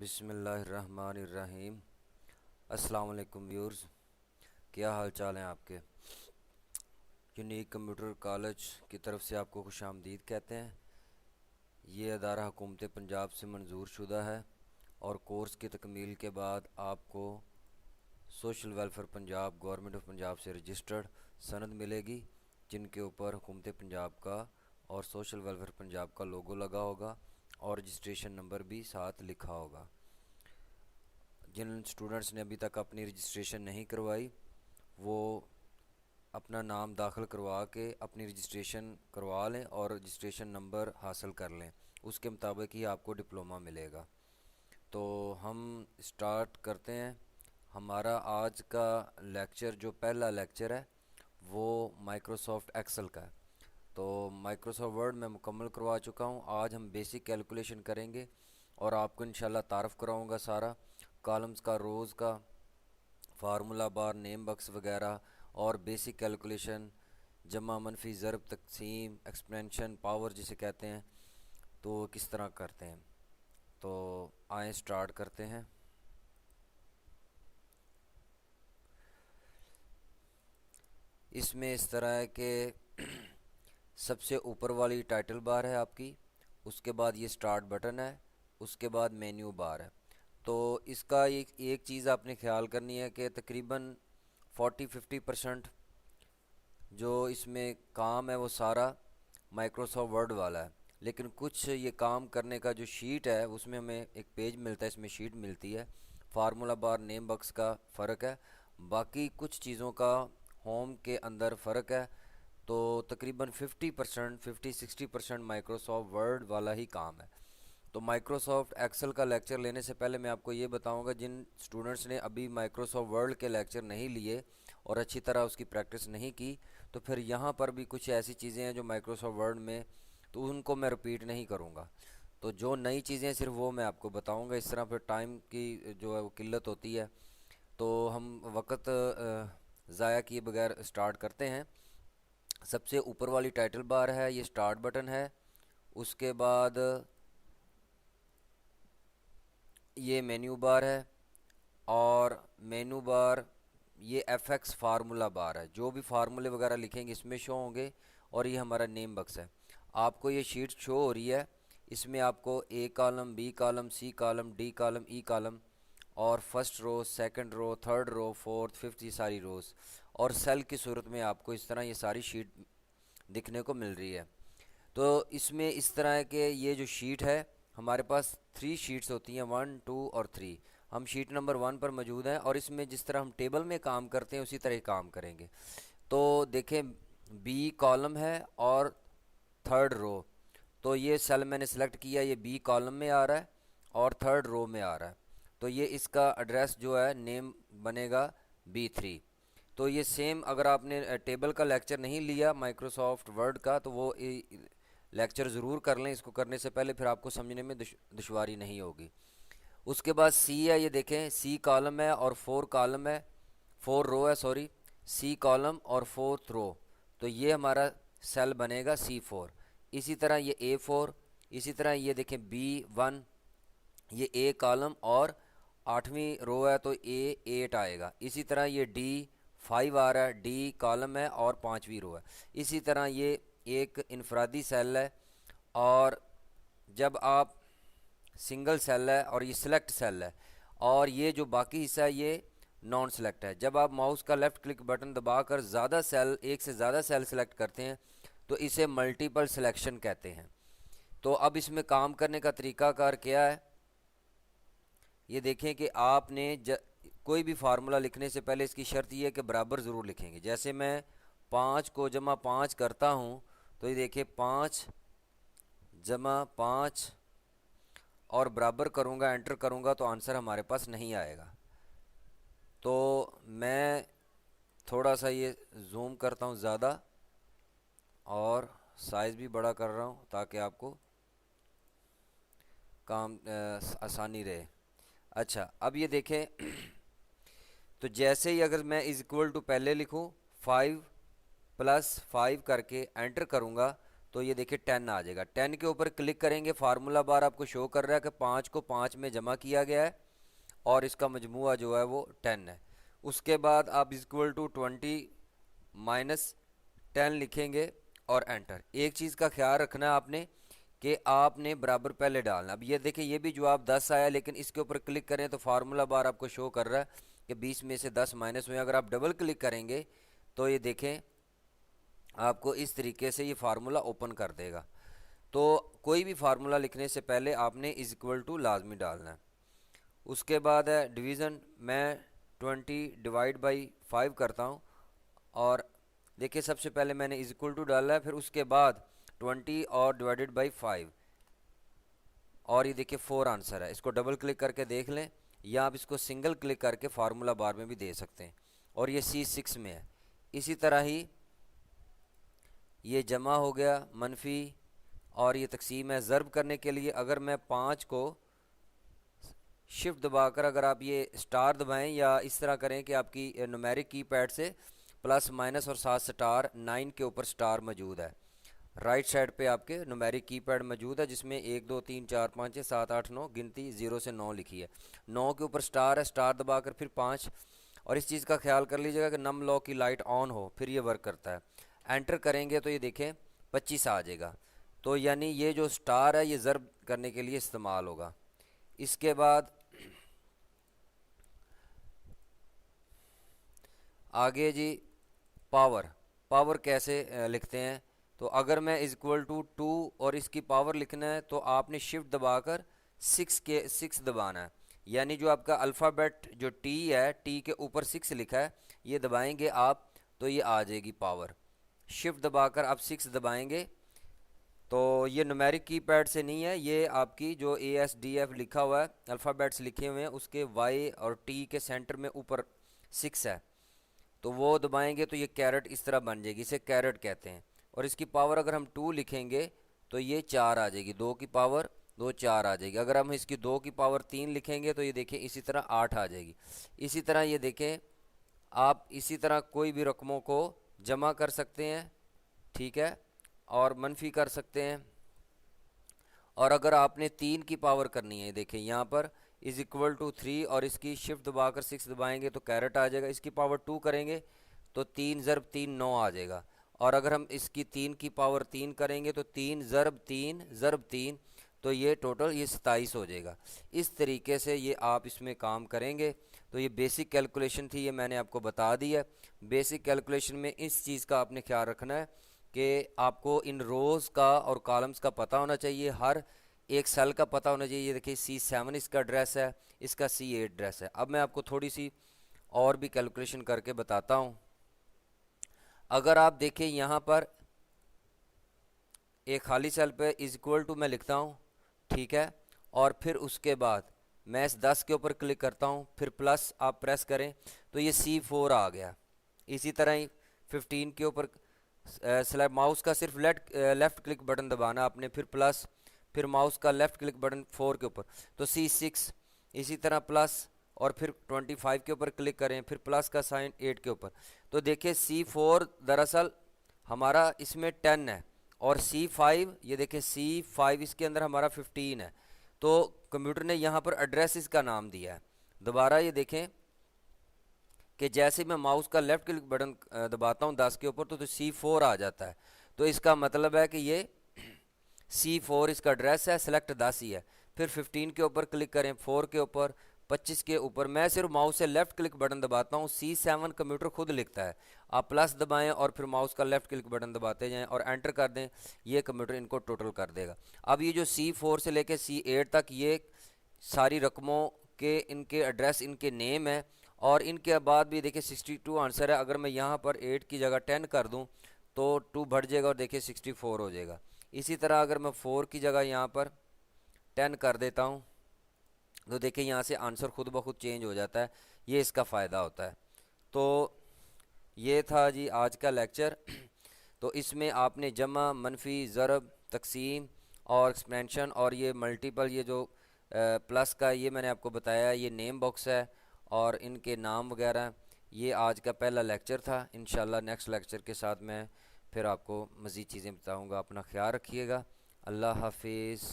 बिस्मिल्लाहिर्रहमानिर्रहीम। अस्सलाम वालेकुम व्यूअर्स, क्या हाल चाल हैं आपके। यूनिक कंप्यूटर कॉलेज की तरफ से आपको खुशामदीद कहते हैं। ये अदारा हुकूमत पंजाब से मंजूर शुदा है और कोर्स की तकमील के बाद आपको social welfare Punjab government of Punjab से रजिस्टर्ड सनद मिलेगी, जिनके ऊपर हुकूमत पंजाब का और सोशल वेलफेयर पंजाब का लोगो लगा होगा और रजिस्ट्रेशन नंबर भी साथ लिखा होगा। जिन स्टूडेंट्स ने अभी तक अपनी रजिस्ट्रेशन नहीं करवाई, वो अपना नाम दाखिल करवा के अपनी रजिस्ट्रेशन करवा लें और रजिस्ट्रेशन नंबर हासिल कर लें। उसके मुताबिक ही आपको डिप्लोमा मिलेगा। तो हम स्टार्ट करते हैं। हमारा आज का लेक्चर, जो पहला लेक्चर है, वो माइक्रोसॉफ्ट एक्सेल का है। तो माइक्रोसॉफ्ट वर्ड मैं मुकम्मल करवा चुका हूँ। आज हम बेसिक कैलकुलेशन करेंगे और आपको इंशाल्लाह तारफ़ कराऊँगा सारा कॉलम्स का, रोज़ का, फार्मूला बार, नेम बक्स वगैरह और बेसिक कैलकुलेशन, जमा, मनफी, ज़रब, तकसीम, एक्सपेंशन, पावर जिसे कहते हैं, तो किस तरह करते हैं। तो आए स्टार्ट करते हैं। इसमें इस तरह है कि सबसे ऊपर वाली टाइटल बार है आपकी, उसके बाद ये स्टार्ट बटन है, उसके बाद मेन्यू बार है। तो इसका एक चीज़ आपने ख्याल करनी है कि तकरीबन 40-50% जो इसमें काम है वो सारा माइक्रोसॉफ्ट वर्ड वाला है, लेकिन कुछ ये काम करने का जो शीट है उसमें हमें एक पेज मिलता है, इसमें शीट मिलती है। फार्मूला बार, नेम बक्स का फ़र्क है, बाकी कुछ चीज़ों का होम के अंदर फ़र्क है। तो तकरीबन 50%, 50-60% माइक्रोसॉफ्ट वर्ड वाला ही काम है। तो माइक्रोसॉफ्ट एक्सेल का लेक्चर लेने से पहले मैं आपको ये बताऊंगा, जिन स्टूडेंट्स ने अभी माइक्रोसॉफ्ट वर्ड के लेक्चर नहीं लिए और अच्छी तरह उसकी प्रैक्टिस नहीं की, तो फिर यहाँ पर भी कुछ ऐसी चीज़ें हैं जो माइक्रोसॉफ्ट वर्ड में, तो उनको मैं रिपीट नहीं करूँगा। तो जो नई चीज़ें सिर्फ वो मैं आपको बताऊँगा। इस तरह फिर टाइम की जो है वो किल्लत होती है। तो हम वक्त ज़ाया किए बगैर स्टार्ट करते हैं। सबसे ऊपर वाली टाइटल बार है, ये स्टार्ट बटन है। उसके बाद ये मेन्यू बार है और मेन्यू बार ये FX फार्मूला बार है। जो भी फार्मूले वगैरह लिखेंगे इसमें शो होंगे। और ये हमारा नेम बक्स है। आपको ये शीट शो हो रही है, इसमें आपको A column, B column, C column, D column, E column और first row, second row, third row, fourth, fifth, ये सारी रोज़ और सेल की सूरत में आपको इस तरह ये सारी शीट दिखने को मिल रही है। तो इसमें इस तरह है कि ये जो शीट है, हमारे पास 3 शीट्स होती हैं, 1, 2 और 3। हम शीट नंबर 1 पर मौजूद हैं और इसमें जिस तरह हम टेबल में काम करते हैं उसी तरह काम करेंगे। तो देखें, बी कॉलम है और थर्ड रो। तो ये सेल मैंने सेलेक्ट किया, ये बी कॉलम में आ रहा है और थर्ड रो में आ रहा है। तो ये इसका एड्रेस जो है नेम बनेगा B3। तो ये सेम, अगर आपने टेबल का लेक्चर नहीं लिया माइक्रोसॉफ्ट वर्ड का, तो वो लेक्चर ज़रूर कर लें इसको करने से पहले, फिर आपको समझने में दुश्वारी नहीं होगी। उसके बाद सी है, ये देखें, सी कॉलम है और 4 कॉलम है, 4 रो है, सॉरी, सी कॉलम और 4th रो। तो ये हमारा सेल बनेगा C4। इसी तरह ये A4, इसी तरह ये देखें B1, ये A कॉलम और 8वीं रो है तो A8 आएगा। इसी तरह ये D5 आ रहा है, D कॉलम है और 5वीं रो है। इसी तरह ये एक इनफरादी सेल है और जब आप सिंगल सेल है और ये सिलेक्ट सेल है और ये जो बाकी हिस्सा है ये नॉन सेलेक्ट है। जब आप माउस का लेफ़्ट क्लिक बटन दबाकर ज़्यादा सेल, एक से ज़्यादा सेल सेलेक्ट करते हैं तो इसे मल्टीपल सिलेक्शन कहते हैं। तो अब इसमें काम करने का तरीकाकार क्या है, ये देखें कि आपने कोई भी फार्मूला लिखने से पहले इसकी शर्त ये है कि बराबर ज़रूर लिखेंगे। जैसे मैं 5 को जमा 5 करता हूँ, तो ये देखिए 5 जमा 5 और बराबर करूँगा, एंटर करूँगा तो आंसर हमारे पास नहीं आएगा। तो मैं थोड़ा सा ये जूम करता हूँ ज़्यादा और साइज़ भी बड़ा कर रहा हूँ ताकि आपको काम आसानी रहे। अच्छा, अब ये देखें तो जैसे ही अगर मैं इज इक्वल टू पहले लिखूँ 5 + 5 करके एंटर करूँगा तो ये देखिए 10 आ जाएगा। 10 के ऊपर क्लिक करेंगे, फार्मूला बार आपको शो कर रहा है कि 5 को 5 में जमा किया गया है और इसका मजमुआ जो है वो 10 है। उसके बाद आप इक्वल टू 20 माइनस 10 लिखेंगे और एंटर। एक चीज़ का ख्याल रखना है आपने कि आपने बराबर पहले डालना। अब ये देखिए ये भी जवाब 10 आया, लेकिन इसके ऊपर क्लिक करें तो फार्मूला बार आपको शो कर रहा है कि 20 में से 10 माइनस हुए। अगर आप डबल क्लिक करेंगे तो ये देखें आपको इस तरीके से ये फार्मूला ओपन कर देगा। तो कोई भी फार्मूला लिखने से पहले आपने इज इक्वल टू लाजमी डालना है। उसके बाद है डिवीज़न, मैं 20 डिवाइड बाई 5 करता हूँ और देखिए सबसे पहले मैंने इज इक्वल टू डाला है, फिर उसके बाद 20 और डिवाइडेड बाई 5 और ये देखिए 4 आंसर है। इसको डबल क्लिक करके देख लें या आप इसको सिंगल क्लिक करके फार्मूला बार में भी दे सकते हैं। और ये C6 में है। इसी तरह ही ये जमा हो गया, मनफी और ये तकसीम है। ज़र्ब करने के लिए अगर मैं 5 को शिफ्ट दबाकर अगर आप ये स्टार दबाएं या इस तरह करें कि आपकी न्यूमेरिक कीपैड से प्लस माइनस और साथ स्टार 9 के ऊपर स्टार मौजूद है। राइट साइड पे आपके न्यूमेरिक कीपैड मौजूद है जिसमें 1 2 3 4 5 6 7 8 9 गिनती 0 से 9 लिखी है। 9 के ऊपर स्टार है, स्टार दबाकर फिर 5। और इस चीज़ का ख्याल कर लीजिएगा कि नम लॉक की लाइट ऑन हो फिर ये वर्क करता है। एंटर करेंगे तो ये देखें 25 आ जाएगा। तो यानी ये जो स्टार है ये ज़र्ब करने के लिए इस्तेमाल होगा। इसके बाद आगे जी पावर, पावर कैसे लिखते हैं। तो अगर मैं इज इक्वल टू 2 और इसकी पावर लिखना है तो आपने शिफ्ट दबाकर 6 दबाना है। यानी जो आपका अल्फ़ाबेट जो टी है, टी के ऊपर 6 लिखा है, ये दबाएंगे आप तो ये आ जाएगी पावर। शिफ्ट दबाकर आप 6 दबाएंगे तो ये न्यूमेरिक कीपैड से नहीं है, ये आपकी जो ASDF लिखा हुआ है अल्फ़ाबेट्स लिखे हुए हैं उसके Y और T के सेंटर में ऊपर 6 है, तो वो दबाएंगे तो ये कैरेट इस तरह बन जाएगी, इसे कैरेट कहते हैं। और इसकी पावर अगर हम 2 लिखेंगे तो ये 4 आ जाएगी, 2 की पावर 2 4 आ जाएगी। अगर हम इसकी 2 की पावर 3 लिखेंगे तो ये देखें इसी तरह 8 आ जाएगी। इसी तरह ये देखें आप इसी तरह कोई भी रकमों को जमा कर सकते हैं, ठीक है, और मनफी कर सकते हैं। और अगर आपने 3 की पावर करनी है, देखें यहाँ पर इज इक्वल टू 3 और इसकी शिफ्ट दबाकर 6 दबाएंगे तो कैरेट आ जाएगा। इसकी पावर 2 करेंगे तो 3 ज़रब 3 9 आ जाएगा। और अगर हम इसकी 3 की पावर 3 करेंगे तो 3 ज़रब 3 ज़रब 3 तो ये टोटल ये 27 हो जाएगा। इस तरीके से ये आप इसमें काम करेंगे। तो ये बेसिक कैलकुलेशन थी, ये मैंने आपको बता दी है। बेसिक कैलकुलेशन में इस चीज़ का आपने ख्याल रखना है कि आपको इन रोज़ का और कॉलम्स का पता होना चाहिए, हर एक सेल का पता होना चाहिए। ये देखिए C7 इसका एड्रेस है, इसका C8 एड्रेस है। अब मैं आपको थोड़ी सी और भी कैलकुलेशन करके बताता हूँ। अगर आप देखें यहाँ पर एक खाली सेल पे इज इक्वल टू मैं लिखता हूँ, ठीक है, और फिर उसके बाद मैं इस 10 के ऊपर क्लिक करता हूँ, फिर प्लस आप प्रेस करें तो ये C4 आ गया। इसी तरह ही 15 के ऊपर स्लैब माउस का सिर्फ लेफ्ट क्लिक बटन दबाना आपने, फिर प्लस, फिर माउस का लेफ्ट क्लिक बटन 4 के ऊपर तो C6, इसी तरह प्लस, और फिर 25 के ऊपर क्लिक करें, फिर प्लस का साइन 8 के ऊपर। तो देखिए C4 दरअसल हमारा इसमें 10 है और C5 ये देखिए C5 इसके अंदर हमारा 15 है। तो कंप्यूटर ने यहाँ पर एड्रेस इसका नाम दिया है। दोबारा ये देखें कि जैसे मैं माउस का लेफ्ट क्लिक बटन दबाता हूँ 10 के ऊपर तो C4 आ जाता है। तो इसका मतलब है कि ये C4 इसका एड्रेस है, सेलेक्ट 10 ही है। फिर 15 के ऊपर क्लिक करें, 4 के ऊपर, 25 के ऊपर। मैं सिर्फ माउस से लेफ्ट क्लिक बटन दबाता हूँ, C7 कंप्यूटर खुद लिखता है। आप प्लस दबाएं और फिर माउस का लेफ्ट क्लिक बटन दबाते जाएं और एंटर कर दें, ये कंप्यूटर इनको टोटल कर देगा। अब ये जो C4 से लेके C8 तक ये सारी रकमों के इनके एड्रेस, इनके नेम है। और इनके बाद भी देखिए 62 आंसर है। अगर मैं यहाँ पर 8 की जगह 10 कर दूँ तो 2 बढ़ जाएगा और देखिए 64 हो जाएगा। इसी तरह अगर मैं 4 की जगह यहाँ पर 10 कर देता हूँ तो देखिए यहाँ से आंसर खुद ब खुद चेंज हो जाता है। ये इसका फ़ायदा होता है। तो ये था जी आज का लेक्चर। तो इसमें आपने जमा, मनफी, ज़रब, तकसीम और एक्सपेंशन और ये मल्टीपल, ये जो प्लस का ये मैंने आपको बताया, ये नेम बॉक्स है और इनके नाम वगैरह। ये आज का पहला लेक्चर था। इंशाल्लाह नेक्स्ट लेक्चर के साथ मैं फिर आपको मज़ीद चीज़ें बताऊँगा। अपना ख्याल रखिएगा। अल्लाह हाफिज़।